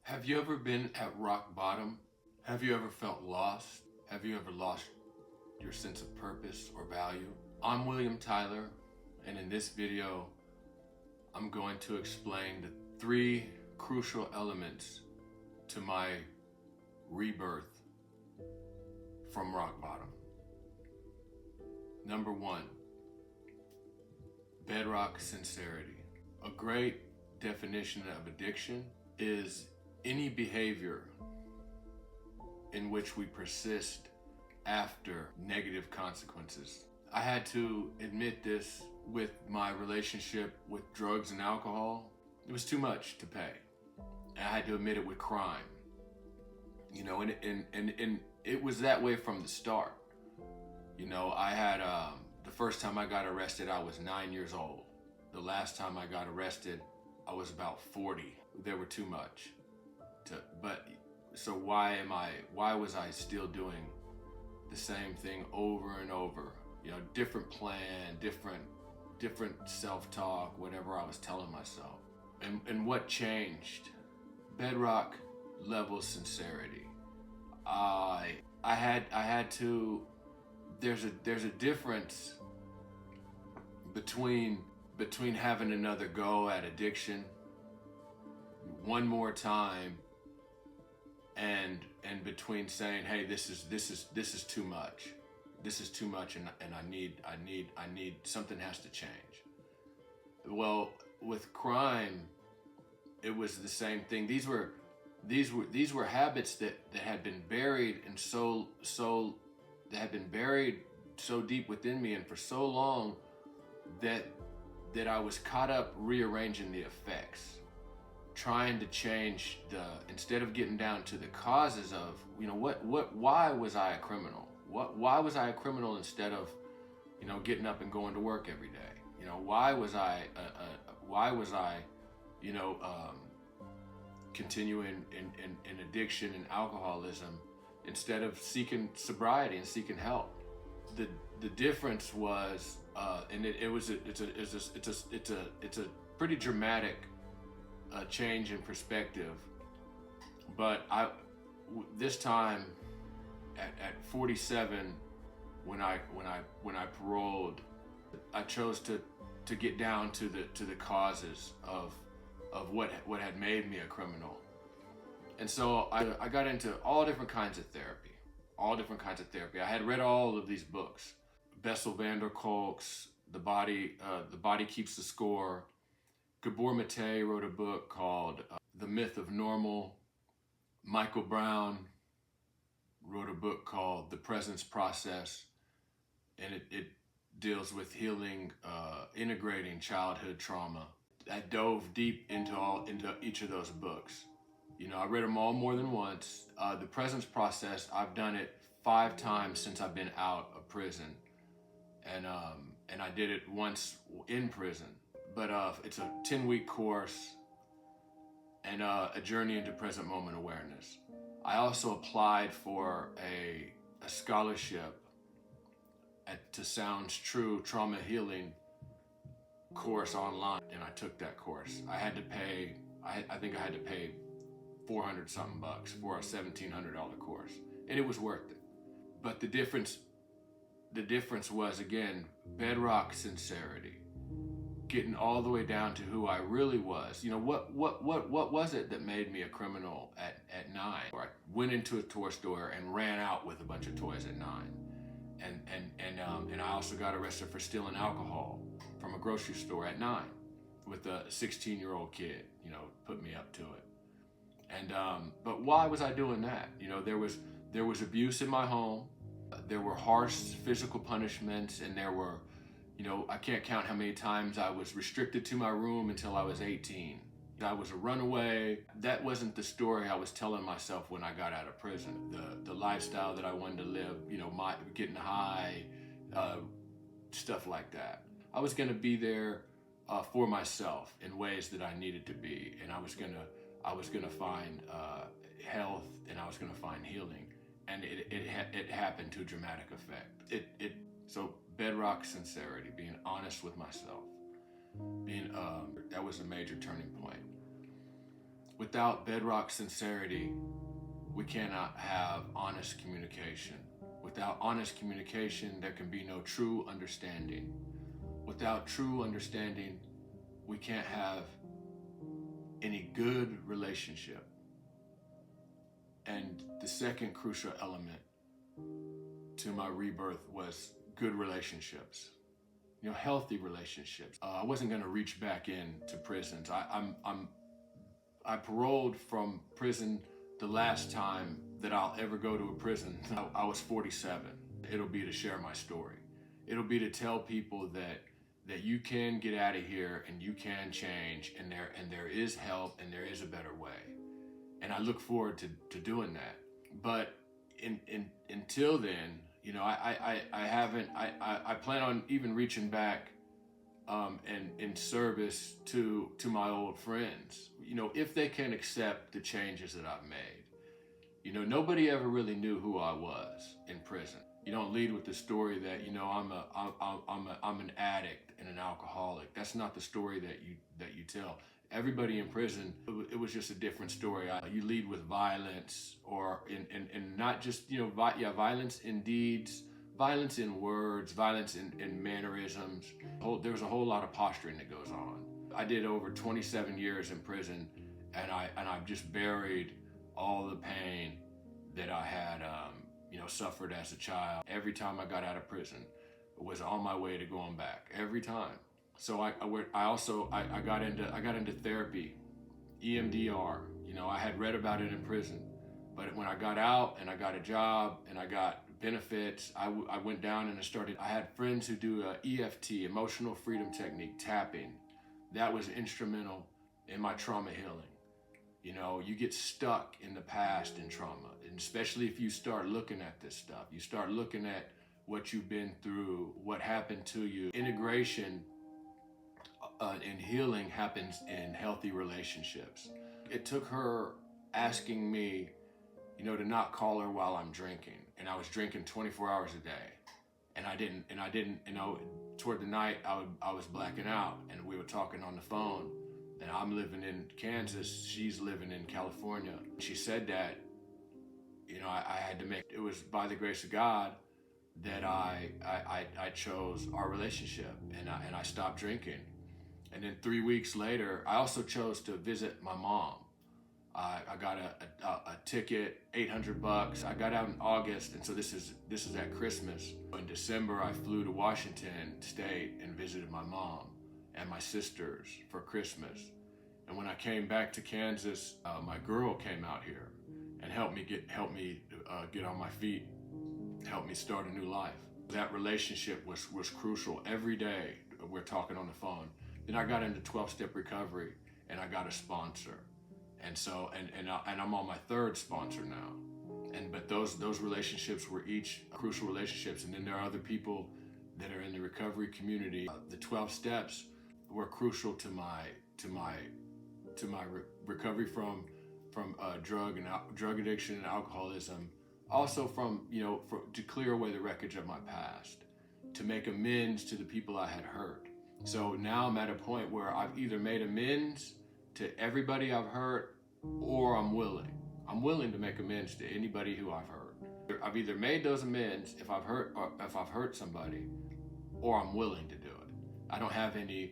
Have you ever been at rock bottom? Have you ever felt lost? Have you ever lost your sense of purpose or value? I'm William Tyler, and in this video, I'm going to explain the three crucial elements to my rebirth from rock bottom. Number one, Bedrock Sincerity. A great definition of addiction is any behavior in which we persist after negative consequences. I had to admit this with my relationship with drugs and alcohol. It was too much to pay. And I had to admit it with crime. And it was that way from the start. I had, the first time I got arrested, I was 9 years old. The last time I got arrested, I was about 40. They were too much. So why was I still doing the same thing over and over? Different plan, different self-talk, whatever I was telling myself. And what changed? Bedrock level sincerity. I had to, there's a difference between having another go at addiction one more time and between saying, hey, this is too much. This is too much, and I need something has to change. Well, with crime, it was the same thing. These were habits that had been buried and that had been buried so deep within me and for so long that I was caught up rearranging the effects, trying to change instead of getting down to the causes of, why was I a criminal? Why was I a criminal instead of, getting up and going to work every day? Why was I continuing in addiction and alcoholism instead of seeking sobriety and seeking help? The difference was, it's a pretty dramatic change in perspective. But this time at 47, when I paroled, I chose to get down to the causes of what had made me a criminal. And so I got into all different kinds of therapy. I had read all of these books. Bessel, Kolk's The Body Keeps the Score. Gabor wrote a book called The Myth of Normal. Michael Brown wrote a book called The Presence Process, and it deals with healing, integrating childhood trauma. I dove deep into each of those books. I read them all more than once. The Presence Process, I've done it 5 times since I've been out of prison, and I did it once in prison. But it's a 10-week course and a journey into present moment awareness. I also applied for a scholarship to Sounds True Trauma Healing course online, and I took that course. I had to pay, I think I had to pay $400 something for a $1,700 course, and it was worth it. But the difference was, again, bedrock sincerity. Getting all the way down to who I really was. What was it that made me a criminal at 9? Or I went into a toy store and ran out with a bunch of toys at 9. And I also got arrested for stealing alcohol from a grocery store at 9 with a 16-year-old kid, put me up to it. And but why was I doing that? There was abuse in my home. There were harsh physical punishments, and there were, I can't count how many times I was restricted to my room until I was 18. I was a runaway. That wasn't the story I was telling myself when I got out of prison. The lifestyle that I wanted to live, getting high, stuff like that. I was gonna be there for myself in ways that I needed to be, and I was gonna find health, and I was gonna find healing, and it happened to dramatic effect. So bedrock sincerity, being honest with myself, that was a major turning point. Without bedrock sincerity, we cannot have honest communication. Without honest communication, there can be no true understanding. Without true understanding, we can't have any good relationship. And the second crucial element to my rebirth was good relationships. Healthy relationships. I wasn't going to reach back into prisons. I paroled from prison the last time that I'll ever go to a prison. I was 47. It'll be to share my story. It'll be to tell people that you can get out of here and you can change, and there is help and there is a better way. And I look forward to doing that. But until then, I plan on even reaching back and in service to my old friends, if they can accept the changes that I've made. Nobody ever really knew who I was in prison. You don't lead with the story that, I'm an addict and an alcoholic. That's not the story that you tell. Everybody in prison, it was just a different story. You lead with violence, or in not just, violence in deeds, violence in words, violence in mannerisms. There's a whole lot of posturing that goes on. I did over 27 years in prison, and I've just buried all the pain that I had, suffered as a child. Every time I got out of prison, it was on my way to going back. Every time. So I got into therapy, EMDR. I had read about it in prison, but when I got out and I got a job and I got benefits, I went down and I had friends who do EFT, emotional freedom technique, tapping. That was instrumental in my trauma healing. You get stuck in the past in trauma, and especially if you start looking at this stuff, you start looking at what you've been through, what happened to you. Integration and healing happens in healthy relationships. It took her asking me, to not call her while I'm drinking. And I was drinking 24 hours a day. And I didn't, toward the night, I was blacking out, and we were talking on the phone. And I'm living in Kansas, she's living in California. She said that, I had to it was by the grace of God that I chose our relationship, and I stopped drinking. And then 3 weeks later, I also chose to visit my mom. I got a ticket, $800. I got out in August, and so this is at Christmas. In December, I flew to Washington State and visited my mom and my sisters for Christmas. And when I came back to Kansas, my girl came out here and helped me get on my feet, helped me start a new life. That relationship was crucial. Every day we're talking on the phone. Then I got into 12-step recovery, and I got a sponsor. And so, and I'm on my third sponsor now. But those relationships were each crucial relationships. And then there are other people that are in the recovery community. The 12 steps were crucial to my recovery from drug addiction and alcoholism. Also to clear away the wreckage of my past, to make amends to the people I had hurt. So now I'm at a point where I've either made amends to everybody I've hurt, or I'm willing to make amends to anybody who I've hurt. I've either made those amends if I've hurt somebody, or I'm willing to do it. I don't have any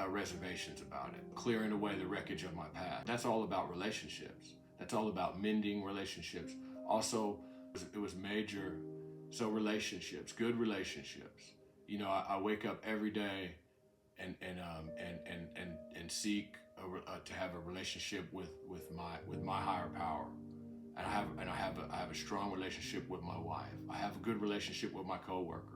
reservations about it. Clearing away the wreckage of my past. That's all about relationships. That's all about mending relationships. Also, it was major. So relationships, good relationships. I wake up every day and seek to have a relationship with my higher power. And I have a strong relationship with my wife. I have a good relationship with my coworkers.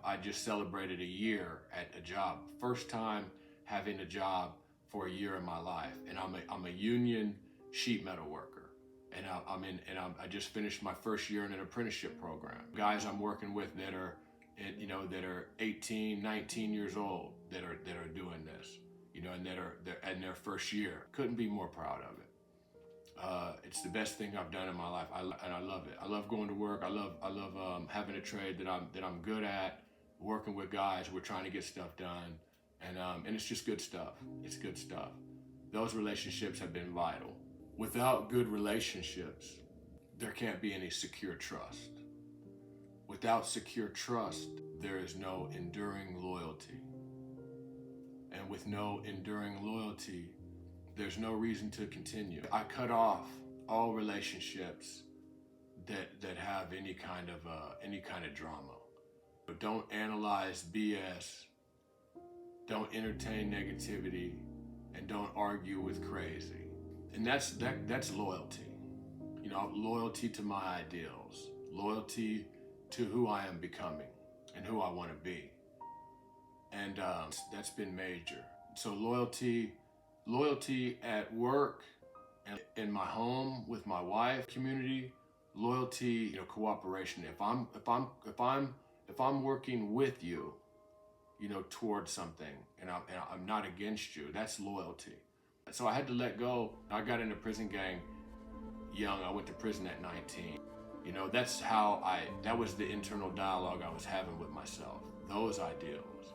I just celebrated a year at a job. First time having a job for a year in my life. And I'm a union sheet metal worker. And I just finished my first year in an apprenticeship program. Guys I'm working with that are 18, 19 years old that are doing this, and they're in their first year. Couldn't be more proud of it. It's the best thing I've done in my life, and I love it. I love going to work. I love having a trade that I'm good at, working with guys. We're trying to get stuff done, and it's just good stuff. It's good stuff. those relationships have been vital. Without good relationships, there can't be any secure trust. Without secure trust, there is no enduring loyalty. And with no enduring loyalty, there's no reason to continue. I cut off all relationships that have any kind of drama. But don't analyze BS, don't entertain negativity, and don't argue with crazy. And that's loyalty. You know, loyalty to my ideals, loyalty to who I am becoming and who I want to be. And that's been major. So loyalty at work and in my home with my wife, community, loyalty, you know, cooperation. If I'm working with you, you know, towards something, and I'm not against you, that's loyalty. So I had to let go. I got in a prison gang young. I went to prison at 19. You know, that was the internal dialogue I was having with myself. Those ideals,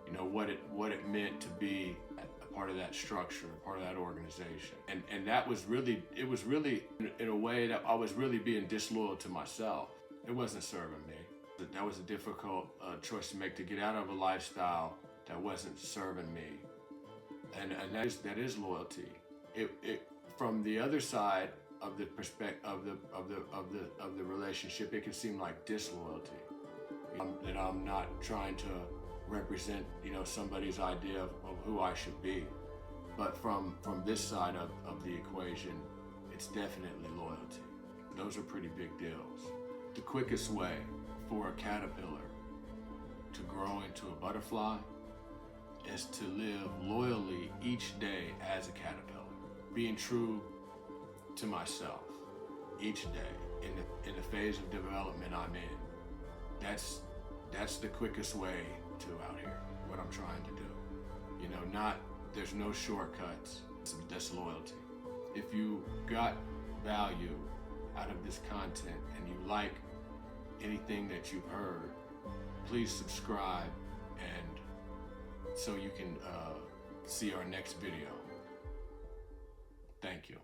you know, what it meant to be a part of that structure, part of that organization. And that was really, it was really in a way that I was really being disloyal to myself. It wasn't serving me. That was a difficult choice to make, to get out of a lifestyle that wasn't serving me. And that is loyalty. It from the other side of the perspective of the relationship, it can seem like disloyalty. That I'm not trying to represent, you know, somebody's idea of who I should be. But from this side of the equation, it's definitely loyalty. Those are pretty big deals. The quickest way for a caterpillar to grow into a butterfly is to live loyally each day as a caterpillar, being true to myself each day in the phase of development I'm in. That's the quickest way to out here, what I'm trying to do. You know, there's no shortcuts. That's loyalty. If you got value out of this content and you like anything that you've heard, please subscribe, and so you can see our next video. Thank you.